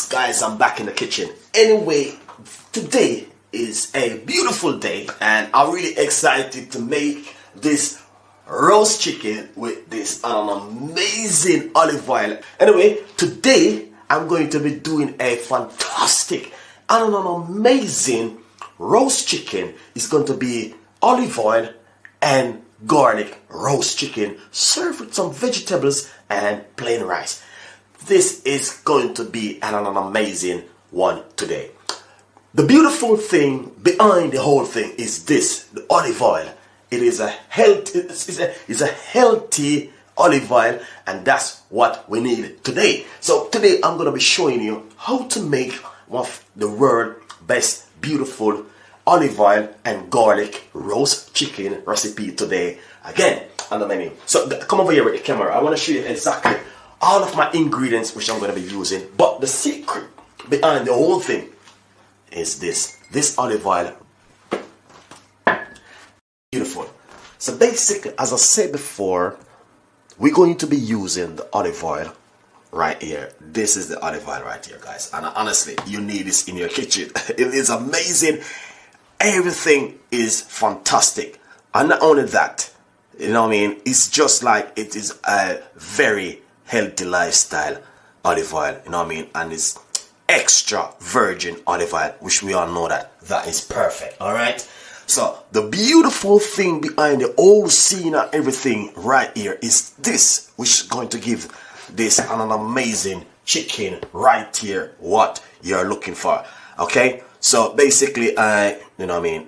guys, I'm back in the kitchen. Anyway, today is a beautiful day and I'm really excited to make this roast chicken with this amazing olive oil. Anyway, today I'm going to be doing a fantastic and an amazing roast chicken. It's going to be olive oil and garlic roast chicken served with some vegetables and plain rice. This is going to be an amazing one today. The beautiful thing behind the whole thing is this, the olive oil. It is a healthy olive oil, and that's what we need today. So today I'm going to be showing you how to make one of the world's best beautiful olive oil and garlic roast chicken recipe today, again on the menu. So come over here with the camera. I want to show you exactly all of my ingredients which I'm going to be using, but the secret behind the whole thing is this olive oil. Beautiful. So basically, as I said before, we're going to be using the olive oil right here. This is the olive oil right here, guys, and honestly, you need this in your kitchen. It is amazing. Everything is fantastic, and not only that, you know what I mean, it's just like it is a very healthy lifestyle olive oil, you know what I mean, and it's extra virgin olive oil, which we all know that is perfect. All right, so the beautiful thing behind the whole scene and everything right here is this, which is going to give this an amazing chicken right here, what you're looking for. Okay, so basically I, you know what I mean,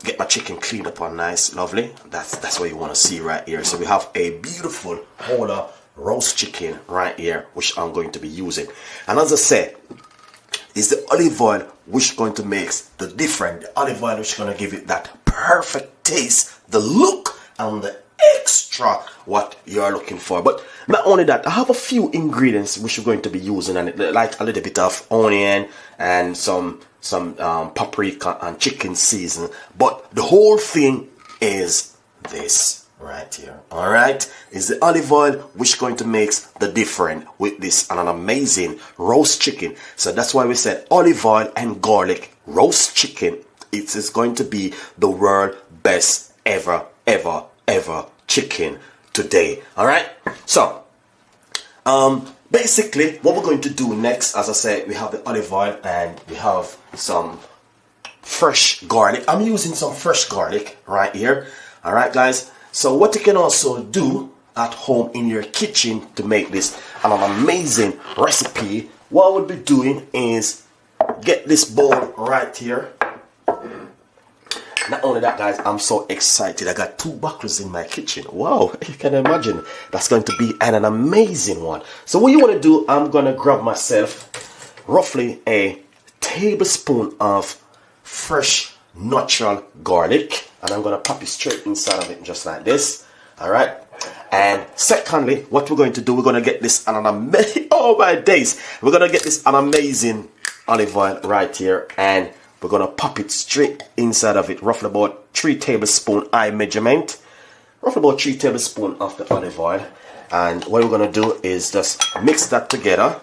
get my chicken cleaned up and nice, lovely. That's what you want to see right here. So we have a beautiful whole roast chicken right here, which I'm going to be using. And as I said, is the olive oil which is going to make the difference. The olive oil which is going to give it that perfect taste, the look, and the extra what you are looking for. But not only that, I have a few ingredients which we're going to be using, and like a little bit of onion and some paprika and chicken season. But the whole thing is this right here. All right, is the olive oil which is going to make the difference with this and an amazing roast chicken. So that's why we said olive oil and garlic roast chicken. It is going to be the world best ever chicken today. All right, so basically what we're going to do next, as I said, we have the olive oil and we have some fresh garlic. I'm using some fresh garlic right here. All right, guys. So what you can also do at home in your kitchen to make this an amazing recipe, what we'll be doing is get this bowl right here. Not only that, guys, I'm so excited. I got 2 buckles in my kitchen. Wow, you can imagine. That's going to be an amazing one. So what you want to do, I'm going to grab myself roughly a tablespoon of fresh natural garlic, and I'm going to pop it straight inside of it just like this. All right. And secondly, what we're going to do, we're going to get this an amazing, oh my days, we're going to get this an amazing olive oil right here, and we're going to pop it straight inside of it, roughly about 3 tablespoons eye measurement, roughly about 3 tablespoons of the olive oil. And what we're going to do is just mix that together.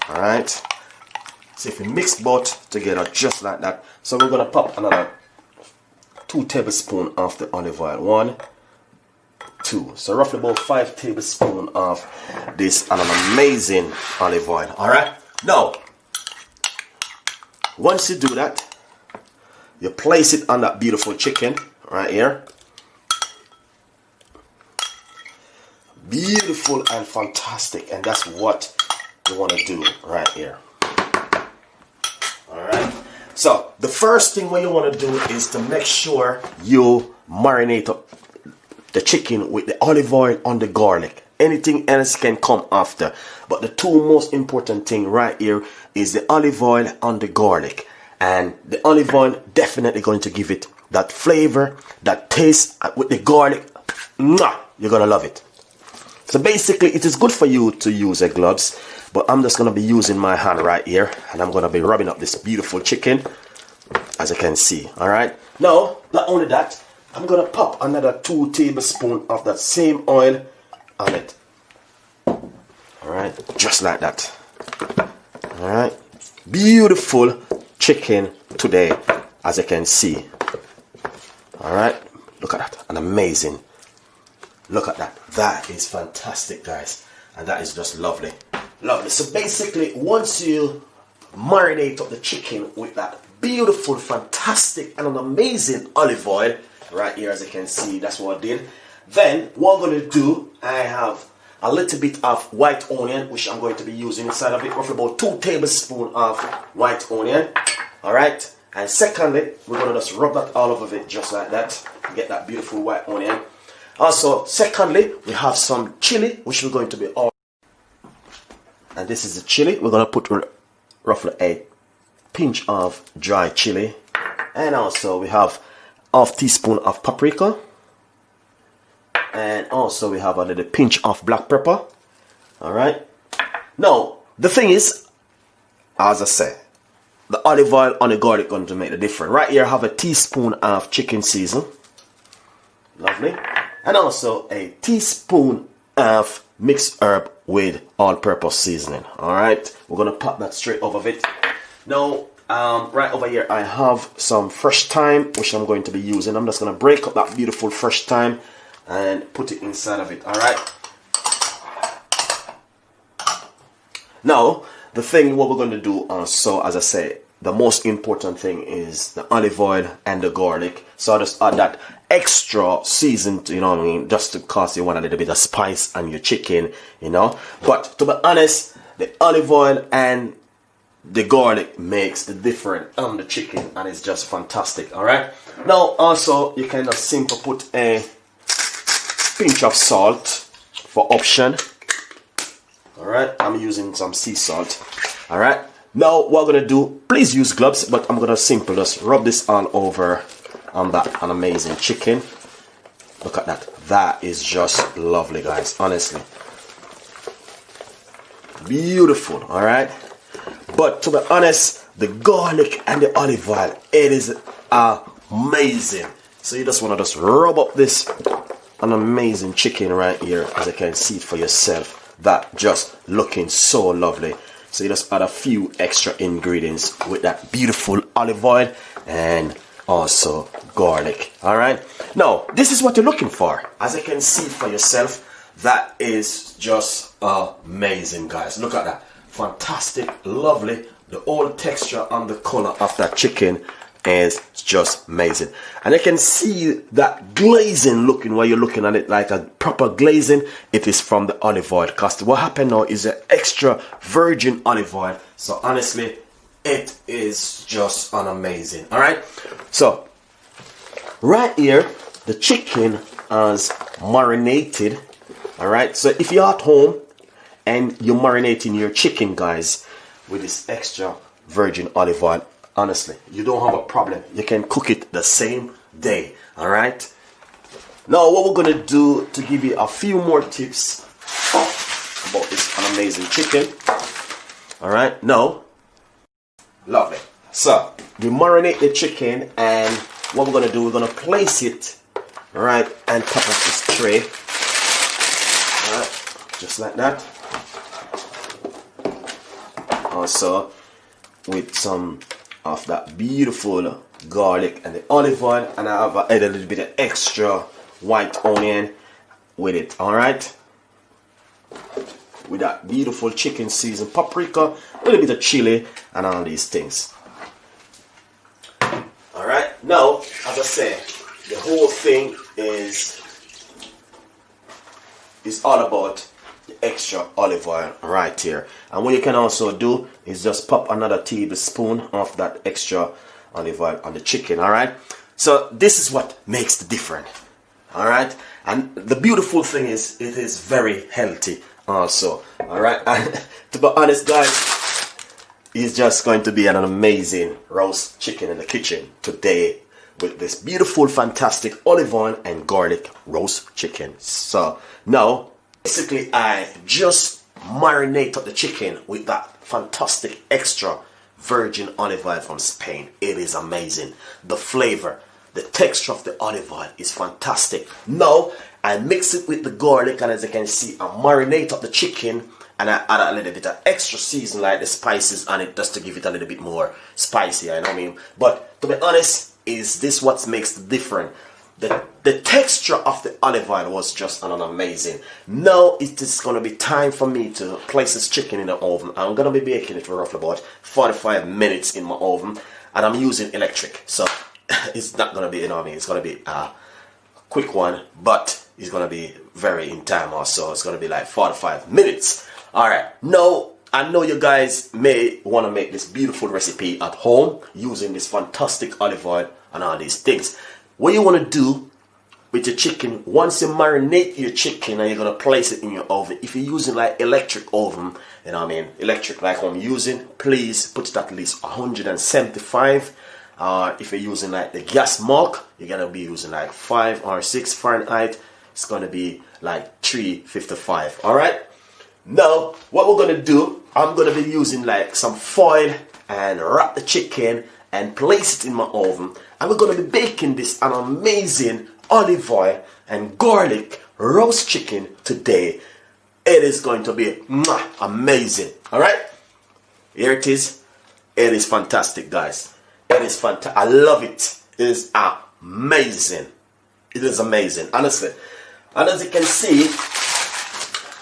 All right. So if we mix both together just like that, so we're going to pop another 2 tablespoons of the olive oil. 1, 2. So roughly about 5 tablespoons of this and an amazing olive oil. All right. Now, once you do that, you place it on that beautiful chicken right here. Beautiful and fantastic, and that's what you want to do right here. All right. So the first thing what you want to do is to make sure you marinate up the chicken with the olive oil and the garlic. Anything else can come after, but the 2 most important thing right here is the olive oil and the garlic. And the olive oil definitely going to give it that flavor, that taste with the garlic. Mwah, you're gonna love it. So basically, it is good for you to use a gloves, but I'm just gonna be using my hand right here, and I'm gonna be rubbing up this beautiful chicken, as you can see. All right. Now, not only that, I'm gonna pop another 2 tablespoons of that same oil on it. All right, just like that. All right, beautiful chicken today, as you can see. All right, look at that, an amazing. Look at that. That is fantastic, guys, and that is just lovely, lovely. So basically, once you marinate up the chicken with that beautiful, fantastic, and an amazing olive oil right here, as you can see, that's what I did. Then what I'm going to do, I have a little bit of white onion, which I'm going to be using inside of it, roughly about 2 tablespoons of white onion. All right, and secondly, we're going to just rub that all over it just like that, get that beautiful white onion. Also, secondly, we have some chili, which we're going to be all, and this is the chili. We're going to put roughly a pinch of dry chili, and also we have half teaspoon of paprika, and also we have a little pinch of black pepper. All right, now the thing is, as I said, the olive oil and the garlic going to make the difference. Right here I have a teaspoon of chicken season, lovely, and also a teaspoon of mixed herb with all-purpose seasoning. All right, we're gonna pop that straight over it. Now right over here I have some fresh thyme, which I'm going to be using. I'm just gonna break up that beautiful fresh thyme and put it inside of it. All right, now the thing what we're going to do also, as I say, the most important thing is the olive oil and the garlic. So I just add that extra seasoned, you know what I mean, just because you want a little bit of spice on your chicken, you know. But to be honest, the olive oil and the garlic makes the difference on the chicken, and it's just fantastic. All right, now also you can just simply put a pinch of salt for option. All right, I'm using some sea salt. All right, now what we're gonna do, please use gloves, but I'm gonna simply just rub this all over on that an amazing chicken. Look at that, that is just lovely, guys, honestly, beautiful. All right, but to be honest, the garlic and the olive oil, it is amazing. So you just want to just rub up this an amazing chicken right here, as you can see it for yourself. That just looking so lovely. So you just add a few extra ingredients with that beautiful olive oil and also garlic. All right, now this is what you're looking for, as you can see for yourself. That is just amazing, guys. Look at that, fantastic, lovely. The whole texture and the color of that chicken is just amazing, and you can see that glazing looking while you're looking at it, like a proper glazing. It is from the olive oil, because what happened now is an extra virgin olive oil. So honestly, it is just an amazing. All right, so right here the chicken is marinated. All right, so if you're at home and you're marinating your chicken, guys, with this extra virgin olive oil, honestly, you don't have a problem. You can cook it the same day. All right, now what we're gonna do to give you a few more tips about this amazing chicken. All right, now, lovely, so we marinate the chicken, and what we're gonna do, we're gonna place it right on top of this tray. All right, just like that. Also with some of that beautiful garlic and the olive oil, and I have added a little bit of extra white onion with it. All right, with that beautiful chicken seasoned paprika, a little bit of chili, and all these things. All right, now as I said, the whole thing is all about the extra olive oil right here. And what you can also do is just pop another tablespoon of that extra olive oil on the chicken. All right, so this is what makes the difference. All right, and the beautiful thing is it is very healthy also. All right, and to be honest, guys, it's just going to be an amazing roast chicken in the kitchen today with this beautiful, fantastic olive oil and garlic roast chicken. So now basically I just marinate up the chicken with that fantastic extra virgin olive oil from Spain. It is amazing. The flavor, the texture of the olive oil is fantastic. Now I mix it with the garlic, and as you can see, I marinate up the chicken and I add a little bit of extra season like the spices on it just to give it a little bit more spicy, you know what I mean? But to be honest, is this what makes the difference? The texture of the olive oil was just amazing. Now it is going to be time for me to place this chicken in the oven. I'm going to be baking it for roughly about 45 minutes in my oven, and I'm using electric, so it's not going to be, you know what I mean, it's going to be a quick one, but it's going to be very in time also. It's going to be like 45 minutes. Alright, now I know you guys may want to make this beautiful recipe at home using this fantastic olive oil and all these things. What you want to do with your chicken, once you marinate your chicken and you're going to place it in your oven, if you're using like electric oven, you know what I mean, electric like I'm using, please put it at least 175. If you're using like the gas mark, you're going to be using like 5 or 6 Fahrenheit. It's going to be like 355. Alright, now what we're going to do, I'm going to be using like some foil and wrap the chicken and place it in my oven, and we're going to be baking this an amazing olive oil and garlic roast chicken today. It is going to be amazing. Alright, here it is. It is fantastic, guys. It is fantastic. I love it. It is amazing. It is amazing, honestly. And as you can see,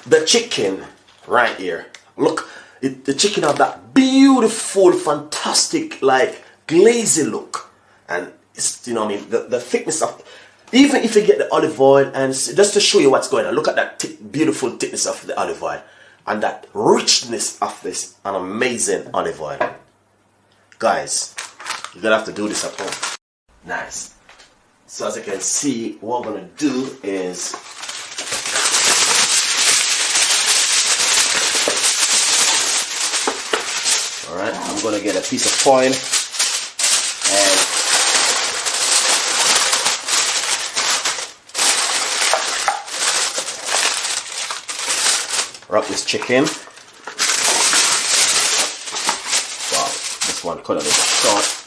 the chicken right here, look, the chicken have that beautiful, fantastic, like glazy look, and it's, you know what I mean, the thickness of, even if you get the olive oil, and just to show you what's going on, look at that beautiful thickness of the olive oil and that richness of this an amazing olive oil. Guys, you're gonna have to do this at home. Nice. So as you can see, what we're gonna do is alright, I'm gonna get a piece of foil and wrap this chicken. Wow, this one cut a little short.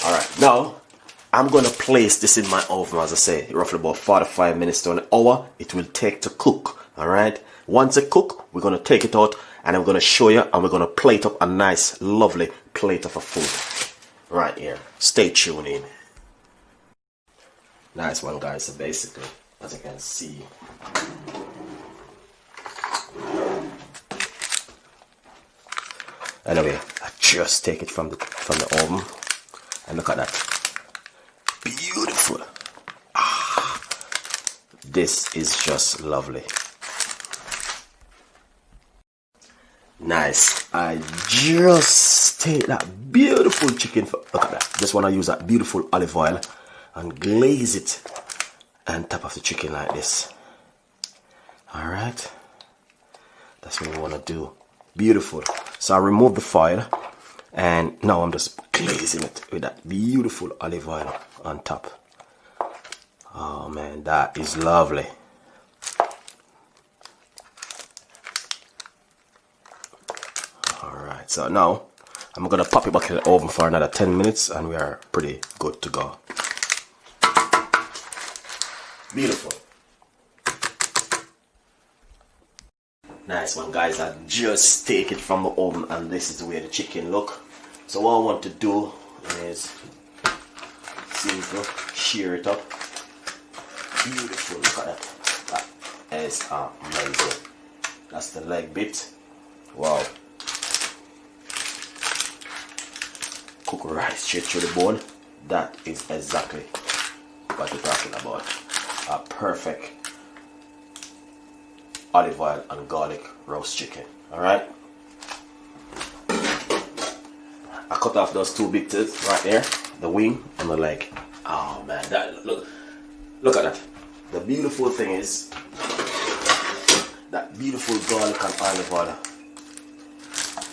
Alright, now I'm going to place this in my oven, as I say, roughly about 45 minutes to an hour. It will take to cook. Alright, once it cook, we're going to take it out and I'm going to show you, and we're going to plate up a nice, lovely plate of a food right here. Stay tuned in. Nice one, guys. So basically, as you can see, anyway, I just take it from the oven, and look at that, beautiful. This is just lovely. Nice. I just take that beautiful chicken, look at that, just want to use that beautiful olive oil and glaze it on top of the chicken like this. Alright, that's what we want to do. Beautiful. So I remove the foil and now I'm just glazing it with that beautiful olive oil on top. Oh man, that is lovely. Alright, so now I'm gonna pop it back in the oven for another 10 minutes and we are pretty good to go. Beautiful. Nice one, guys. I just take it from the oven and this is the way the chicken look. So what I want to do is simple, shear it up. Beautiful, look at that. That is amazing. That's the leg bit. Wow. Cook right straight through the bone. That is exactly what we're talking about. A perfect olive oil and garlic roast chicken. Alright, I cut off those two big teeth right there, the wing and the leg. Oh man, that look at that. The beautiful thing is that beautiful garlic and olive oil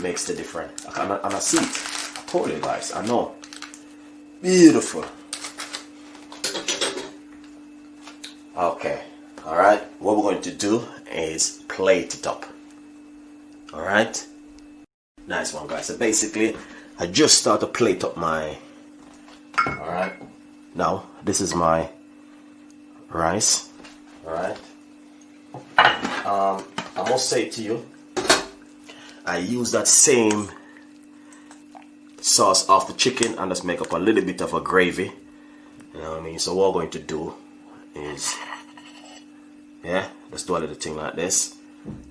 makes the difference. And I see it. I told you guys, I know. Beautiful. Okay, alright, what we're going to do is plate it up. Alright? Nice one, guys. So basically, I just start to plate up my... Alright? Now, this is my rice. Alright? I must say to you, I use that same sauce off the chicken and just make up a little bit of a gravy. You know what I mean? So what we're going to do is, yeah, let's do a little thing like this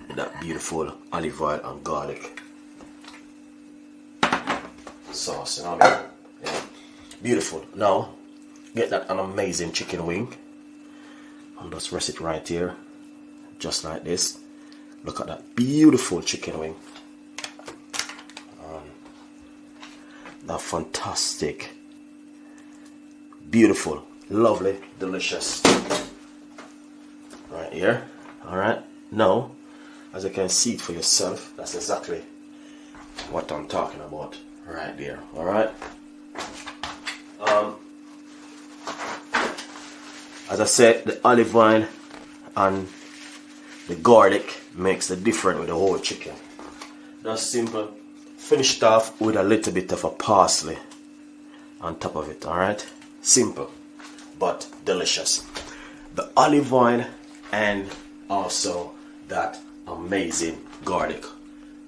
with that beautiful olive oil and garlic sauce. You know what I mean? Yeah. Beautiful. Now, get that an amazing chicken wing and just rest it right here, just like this. Look at that beautiful chicken wing. That fantastic, beautiful, lovely, delicious. Right here. Alright. Now, as you can see it for yourself, that's exactly what I'm talking about right there. Alright. As I said, the olive oil and the garlic makes the difference with the whole chicken. That's simple. Finished off with a little bit of a parsley on top of it. Alright, simple but delicious. The olive oil and also that amazing garlic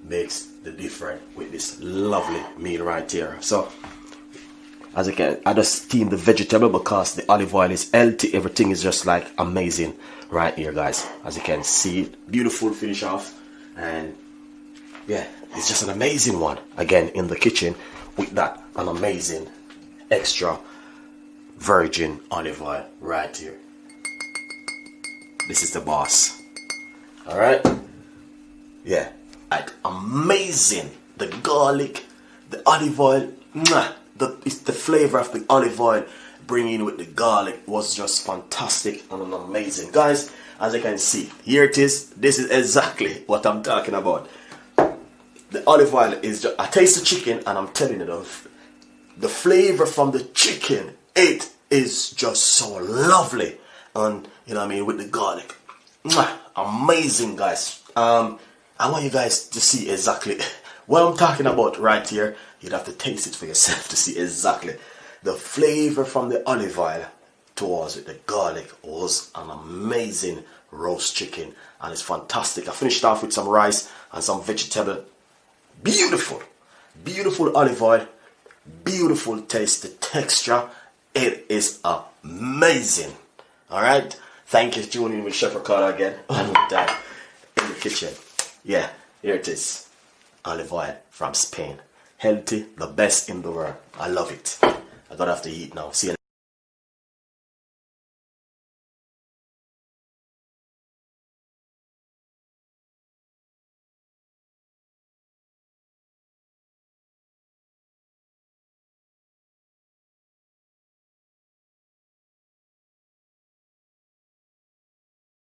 makes the difference with this lovely meal right here. So as you can, I just steam the vegetable because the olive oil is healthy. Everything is just like amazing right here, guys. As you can see, beautiful finish off. And yeah, it's just an amazing one. Again, in the kitchen with that an amazing extra virgin olive oil right here. This is the boss. Alright? Yeah. Like amazing. The garlic, the olive oil, it's the flavor of the olive oil bringing with the garlic was just fantastic and amazing. Guys, as you can see, here it is. This is exactly what I'm talking about. The olive oil is just, I taste the chicken and I'm telling you, the flavor from the chicken, it is just so lovely. And you know what I mean, with the garlic. Amazing, guys. I want you guys to see exactly what I'm talking about right here. You'd have to taste it for yourself to see exactly the flavor from the olive oil towards it. The garlic was an amazing roast chicken and it's fantastic. I finished off with some rice and some vegetable. Beautiful, beautiful olive oil, beautiful taste, the texture, it is amazing. Alright, thank you for tuning in with Chef Ricardo again. And with that, in the kitchen. Yeah, here it is. Olive oil from Spain. Healthy, the best in the world. I love it. I gotta have to eat now. See you.